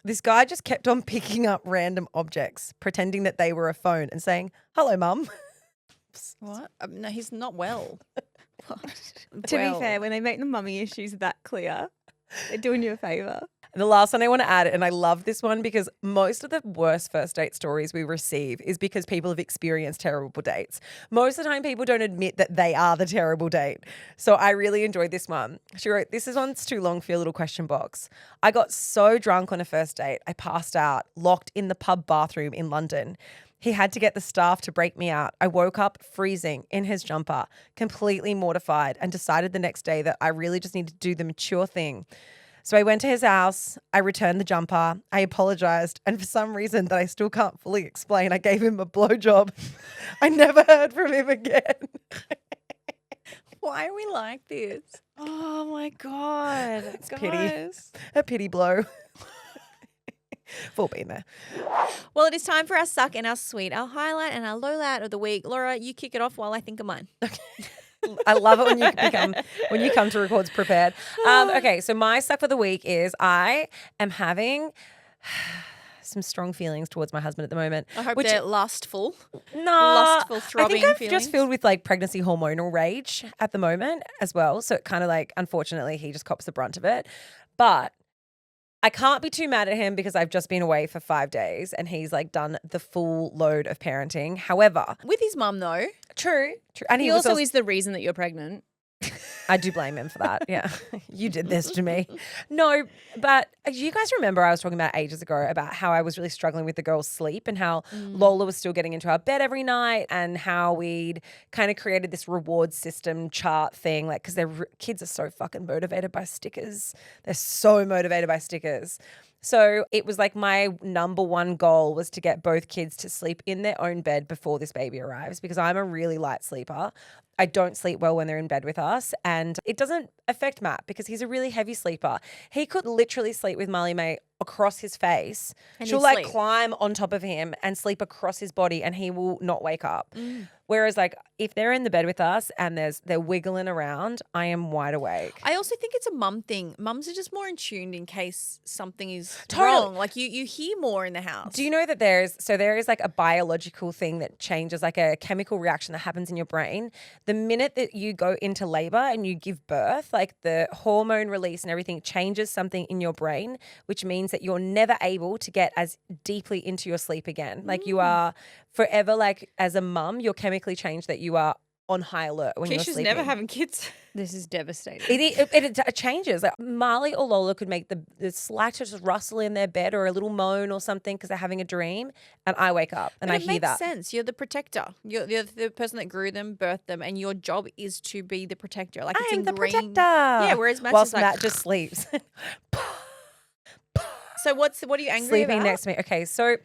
This guy just kept on picking up random objects, pretending that they were a phone and saying, hello, mum. What? No, he's not well. To be fair, when they make the mummy issues that clear, they're doing you a favour. And the last one I want to add, and I love this one because most of the worst first date stories we receive is because people have experienced terrible dates. Most of the time, people don't admit that they are the terrible date. So I really enjoyed this one. She wrote, "This is one's too long for your little question box. I got so drunk on a first date, I passed out, locked in the pub bathroom in London. He had to get the staff to break me out. I woke up freezing in his jumper, completely mortified, and decided the next day that I really just need to do the mature thing. So I went to his house, I returned the jumper, I apologized, and for some reason that I still can't fully explain, I gave him a blowjob. I never heard from him again." Why are we like this? Oh my God. It's pity. Guys. A pity blow. Full being there. Well, it is time for our suck and our sweet, our highlight and our low light of the week. Laura, you kick it off while I think of mine. I love it when you come to records prepared. Okay, so my suck for the week is I am having some strong feelings towards my husband at the moment. I hope they're lustful. No, Lustful, throbbing I think I'm feelings. just filled with like pregnancy hormonal rage at the moment as well. So it kind of like, unfortunately, he just cops the brunt of it. But I can't be too mad at him because I've just been away for 5 days and he's like done the full load of parenting. However, With his mum, though. true. And He was also is the reason that you're pregnant. I do blame him for that. Yeah. You did this to me. No, but you guys remember I was talking about ages ago about how I was really struggling with the girls' sleep and how Lola was still getting into our bed every night and how we'd kind of created this reward system chart thing, like, because their kids are so fucking motivated by stickers. They're so motivated by stickers. So it was like my number one goal was to get both kids to sleep in their own bed before this baby arrives because I'm a really light sleeper. I don't sleep well when they're in bed with us, and it doesn't affect Matt because he's a really heavy sleeper. He could literally sleep with Marley May across his face. And She'll he'd like sleep. climb on top of him and sleep across his body and he will not wake up. Whereas like if they're in the bed with us and they're wiggling around, I am wide awake. I also think it's a mum thing. Mums are just more in tune in case something is Totally. wrong. Like you hear more in the house. Do you know that there is like a biological thing that changes, like a chemical reaction that happens in your brain? The minute that you go into labor and you give birth, like the hormone release and everything changes something in your brain, which means that you're never able to get as deeply into your sleep again. Like you are forever, like as a mum, you're chemically changed that you are on high alert when you're Keisha's sleeping. never having kids. This is devastating. It changes. Like Marley or Lola could make the slightest rustle in their bed or a little moan or something because they're having a dream, and I wake up and But I it hear makes that. sense. You're the protector. You're the person that grew them, birthed them, and your job is to be the protector. Like it's I am the ingrained. protector. Yeah, whereas Matt's whilst just like, Matt just sleeps. So what are you angry Sleeping about? next to me. Okay, so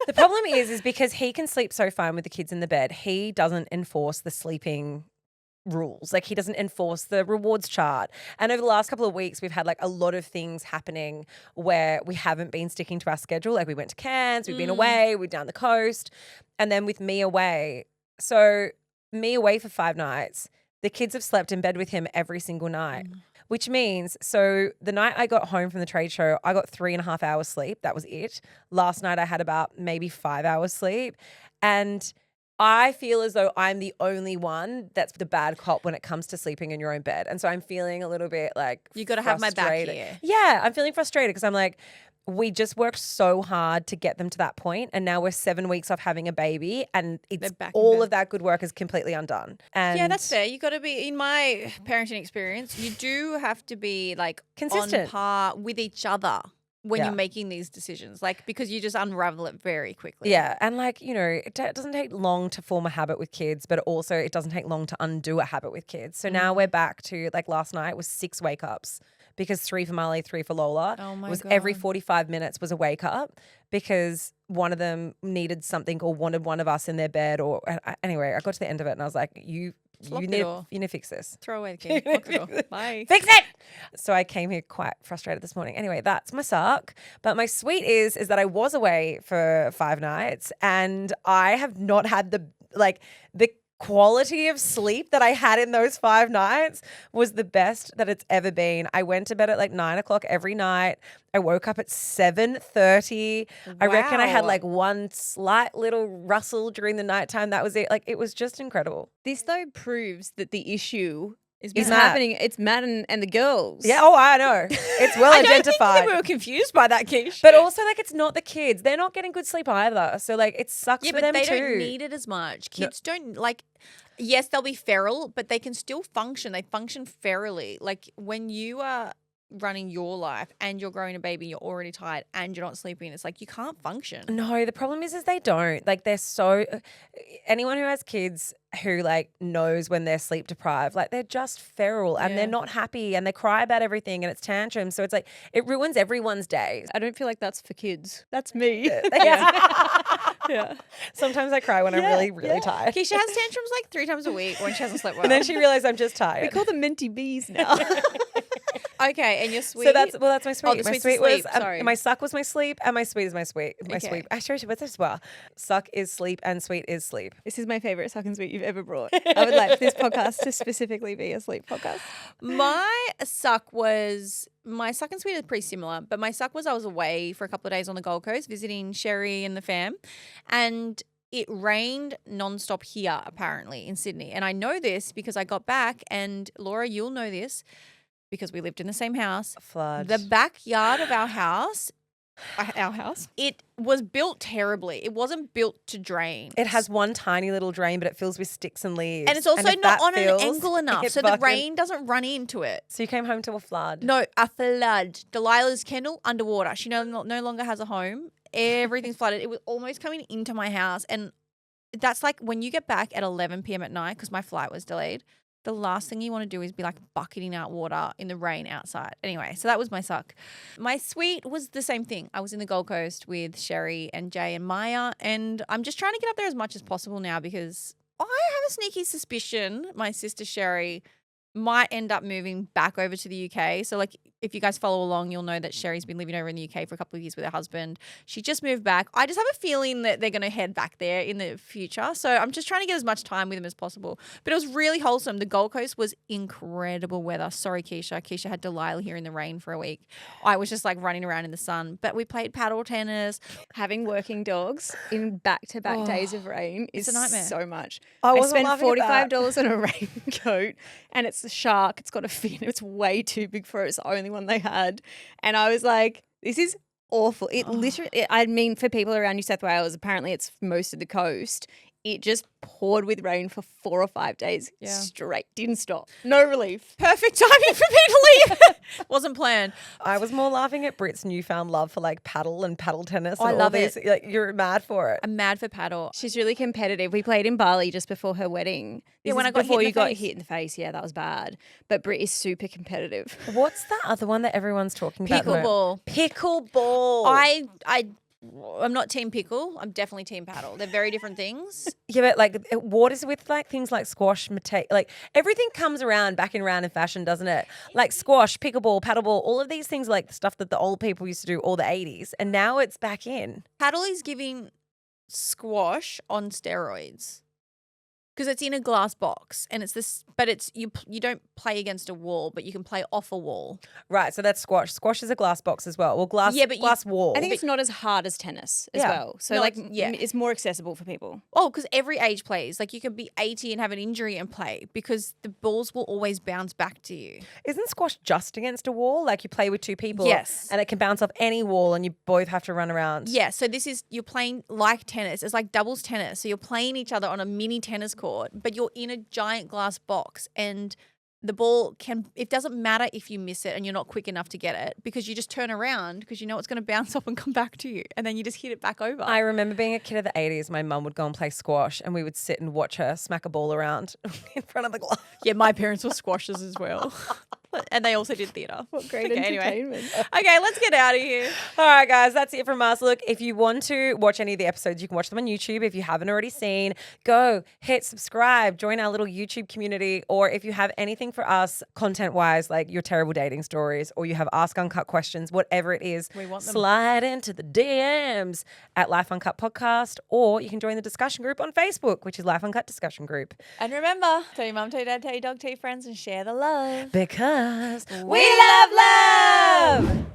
the problem is because he can sleep so fine with the kids in the bed, he doesn't enforce the sleeping rules. Like he doesn't enforce the rewards chart. And over the last couple of weeks, we've had like a lot of things happening where we haven't been sticking to our schedule. Like we went to Cairns, we've been away, we're down the coast. And then with me away, so me away for 5 nights, the kids have slept in bed with him every single night. Which means, so the night I got home from the trade show, I got 3.5 hours sleep. That was it. Last night I had about maybe 5 hours sleep. And I feel as though I'm the only one that's the bad cop when it comes to sleeping in your own bed. And so I'm feeling a little bit like You got to have my back frustrated. here. Yeah, I'm feeling frustrated because I'm like, we just worked so hard to get them to that point, and now we're 7 weeks off having a baby, and it's They're back in all bed. of that good work is completely undone. And Yeah, that's fair. You got to be, in my parenting experience, you do have to be like Consistent. on par with each other when Yeah. you're making these decisions, like because you just unravel it very quickly. Yeah, and like, you know, it doesn't take long to form a habit with kids, but also it doesn't take long to undo a habit with kids. So now we're back to, like, last night was 6 wake ups because 3 for Marley, 3 for Lola. Oh my was every God. 45 minutes was a wake up because one of them needed something or wanted one of us in their bed or anyway, I got to the end of it and I was like, you Lock the need door. to fix this. Throw away the key. Lock the door. Bye. Fix it. So I came here quite frustrated this morning. Anyway, that's my suck. But my sweet is that I was away for 5 nights and I have not had the quality of sleep that I had in those 5 nights was the best that it's ever been. I went to bed at like 9 o'clock every night. I woke up at 7:30. I reckon I had Wow. like one slight little rustle during the nighttime. That was it. Like it was just incredible. This, though, proves that the issue It's happening. It's Matt and the girls. Yeah, I know. It's well I don't identified. think that we were confused by that, Keish. But also, like, it's not the kids. They're not getting good sleep either. So, like, it sucks for them too. Yeah, but they don't need it as much. Kids don't, like, yes, they'll be feral, but they can still function. They function ferally. Like, when you are running your life and you're growing a baby, you're already tired and you're not sleeping, it's like you can't function. No, the problem is they don't. Like, they're so anyone who has kids who like knows when they're sleep deprived, like they're just feral and they're not happy and they cry about everything and it's tantrums. So it's like it ruins everyone's day. I don't feel like that's for kids. That's me. Yeah. Sometimes I cry when I'm really tired. Keisha has tantrums like 3 times a week when she hasn't slept well. And then she realized I'm just tired. We call them minty bees now. Okay, and your sweet. So that's my sweet. Oh, the my sweet's sweet sleep, was sorry. my suck was my sleep, and my sweet is my sweet. My Okay. sweet. Actually, what's this as well? Suck is sleep, and sweet is sleep. This is my favorite suck and sweet you've ever brought. I would like this podcast to specifically be a sleep podcast. My suck and sweet is pretty similar, but my suck was I was away for a couple of days on the Gold Coast visiting Sherry and the fam, and it rained nonstop here apparently in Sydney. And I know this because I got back, and Laura, you'll know this because we lived in the same house. Flood. The backyard of our house, it was built terribly. It wasn't built to drain. It has one tiny little drain, but it fills with sticks and leaves. And it's also if not that on fills, an angle enough, it so the fucking- rain doesn't run into it. So you came home to a flood. No, a flood. Delilah's kennel underwater. She no longer has a home. Everything's flooded. It was almost coming into my house. And that's like when you get back at 11 p.m. at night because my flight was delayed, the last thing you want to do is be like bucketing out water in the rain outside. Anyway, so that was my suck. My sweet was the same thing. I was in the Gold Coast with Sherry and Jay and Maya, and I'm just trying to get up there as much as possible now because I have a sneaky suspicion my sister Sherry might end up moving back over to the UK. So like if you guys follow along, you'll know that Sherry's been living over in the UK for a couple of years with her husband. She just moved back. I just have a feeling that they're going to head back there in the future. So I'm just trying to get as much time with them as possible. But it was really wholesome. The Gold Coast was incredible weather. Sorry, Keisha. Keisha had Delilah here in the rain for a week. I was just like running around in the sun. But we played paddle tennis. Having working dogs in back-to-back days of rain is a nightmare. so much. I I wasn't spent laughing at that. $45 on a raincoat, and it's a shark. It's got a fin. It's way too big for it. It's the only one they had. And I was like, this is awful. It literally, I mean, for people around New South Wales, apparently it's most of the coast. It just poured with rain for 4 or 5 days straight. Didn't stop. No relief. Perfect timing for me to leave. Wasn't planned. I was more laughing at Britt's newfound love for like paddle and paddle tennis. I And love all these, it. Like you're mad for it. I'm mad for paddle. She's really competitive. We played in Bali just before her wedding. Yeah, This when is I got hit before in you the got face. hit in the face. Yeah, that was bad. But Britt is super competitive. What's the other one that everyone's talking about? at the moment? Pickleball. Pickleball. I'm not team pickle. I'm definitely team paddle. They're very different things. Yeah, but like what is with like things like squash, like everything comes back in round in fashion, doesn't it? Like squash, pickleball, paddleball, all of these things like stuff that the old people used to do all the 80s and now it's back in. Paddle is giving squash on steroids. Because it's in a glass box and it's this, but it's you don't play against a wall, but you can play off a wall. Right, so that's squash. Squash is a glass box as well. Well, glass wall. I think it's not as hard as tennis as Yeah. well. So No, like, yeah. it's more accessible for people. Oh, because every age plays. Like you can be 80 and have an injury and play because the balls will always bounce back to you. Isn't squash just against a wall? Like you play with 2 people. Yes. And it can bounce off any wall and you both have to run around. Yeah, so you're playing like tennis. It's like doubles tennis. So you're playing each other on a mini tennis court, but you're in a giant glass box and the ball it doesn't matter if you miss it and you're not quick enough to get it because you just turn around because you know it's going to bounce off and come back to you and then you just hit it back over. I remember being a kid of the 80s, my mum would go and play squash and we would sit and watch her smack a ball around in front of the glass. Yeah, my parents were squashers as well. And they also did theatre. What great Okay, entertainment. Okay, let's get out of here. All right, guys, that's it from us. Look, if you want to watch any of the episodes, you can watch them on YouTube. If you haven't already seen, go hit subscribe, join our little YouTube community, or if you have anything for us content-wise, like your terrible dating stories, or you have Ask Uncut questions, whatever it is, We want them. slide into the DMs at Life Uncut Podcast, or you can join the discussion group on Facebook, which is Life Uncut Discussion Group. And remember, tell your mum, tell your dad, tell your dog, tell your friends, and share the love. Because we love love!